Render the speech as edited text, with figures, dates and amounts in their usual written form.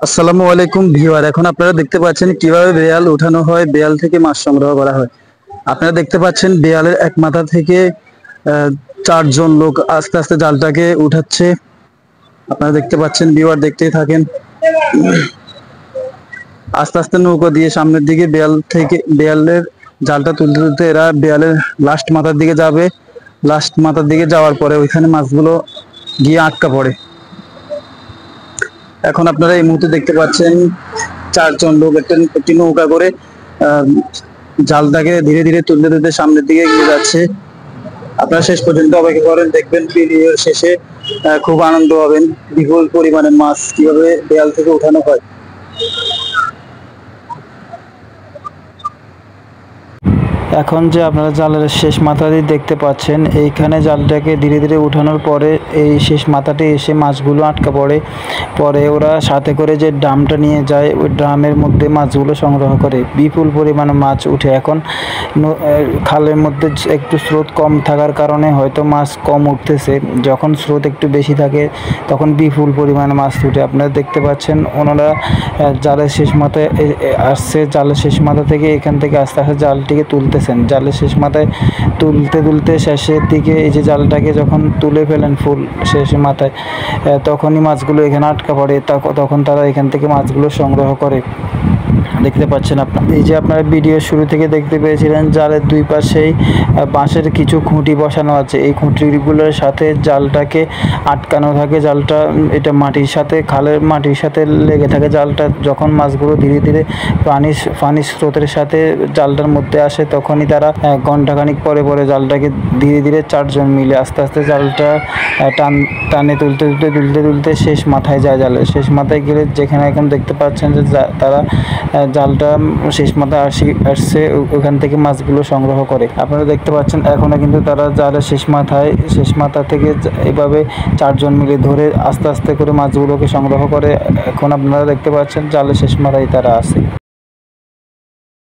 আসসালামু আলাইকুম ভিউয়ার, এখন আপনারা দেখতে পাচ্ছেন কিভাবে বেয়াল উঠানো হয়, বেয়াল থেকে মাছ সংগ্রহ করা হয়। আপনারা দেখতে পাচ্ছেন বেয়ালের এক মাথা থেকে চারজন লোক আস্তে আস্তে জালটাকে উঠাচ্ছে। আপনারা দেখতে পাচ্ছেন, ভিউয়ার দেখতেই থাকেন। আস্তে আস্তে নৌকা দিয়ে সামনের দিকে বেয়ালের জালটা তুলতে তুলতে এরা বেয়ালের লাস্ট মাথার দিকে যাবে। লাস্ট মাথার দিকে যাওয়ার পরে ওইখানে মাছগুলো গিয়ে আটকা পড়ে। এখন আপনারা এই মুহূর্তে দেখতে পাচ্ছেন চারজন লোক একটি নৌকা করে আহ, জালটাকে ধীরে ধীরে তুলতে তুলতে সামনের দিকে এগিয়ে যাচ্ছে। আপনারা শেষ পর্যন্ত অপেক্ষা করেন, দেখবেন ভিডিওর শেষে খুব আনন্দ হবেন। বিপুল পরিমাণের মাছ কিভাবে দেয়াল থেকে উঠানো হয়। এখন যে আপনারা জালের শেষ মাথাটি দেখতে পাচ্ছেন, এইখানে জালটাকে ধীরে ধীরে উঠানোর পরে এই শেষ মাথাটি এসে মাছগুলো আটকা পড়ে। পরে ওরা সাথে করে যে ড্রামটা নিয়ে যায়, ওই ড্রামের মধ্যে মাছগুলো সংগ্রহ করে। বিপুল পরিমাণে মাছ উঠে। এখন খালের মধ্যে একটু স্রোত কম থাকার কারণে হয়তো মাছ কম উঠতেছে। যখন স্রোত একটু বেশি থাকে তখন বিপুল পরিমাণে মাছ উঠে। আপনারা দেখতে পাচ্ছেন ওনারা জালের শেষ মাথায় আসছে। জালের শেষ মাথা থেকে এখান থেকে আস্তে আস্তে জালটিকে তুলতেছেন। জালের শেষ মাথায় তুলতে তুলতে শেষের দিকে এই যে জালটাকে যখন তুলে ফেলেন ফুল শেষ মাথায়, তখনই মাছগুলো এখানে আটকা পড়ে। তখন তারা এখান থেকে মাছগুলো সংগ্রহ করে। দেখতে পাচ্ছেন এই যে আপনারা ভিডিও শুরু থেকে দেখতে পেয়েছিলেন, জালের দুই পাশেই বাঁশের কিছু খুঁটি বসানো আছে। এই খুঁটিগুলোর সাথে জালটাকে আটকানো থাকে। জালটা এটা মাটির সাথে, খালের মাটির সাথে লেগে থাকে। জালটা যখন মাছগুলো ধীরে ধীরে পানির স্রোতের সাথে জালটার মধ্যে আসে, তখনই তারা ঘন্টাখানিক পরে পরে জালটাকে ধীরে ধীরে চারজন মিলে আস্তে আস্তে জালটা টানে তুলতে তুলতে তুলতে তুলতে শেষ মাথায় যায়। জালের শেষ মাথায় গেলে যেখানে এখন দেখতে পাচ্ছেন যে তারা জালটা শেষ মাথায় আসছে, ওখান থেকে মাছগুলো সংগ্রহ করে। আপনারা দেখতে পাচ্ছেন এখনো কিন্তু তারা জালের শেষ মাথা থেকে এভাবে চারজন মিলে ধরে আস্তে আস্তে করে মাছগুলোকে সংগ্রহ করে। এখন আপনারা দেখতে পাচ্ছেন জালের শেষ মাথায় তারা আছে।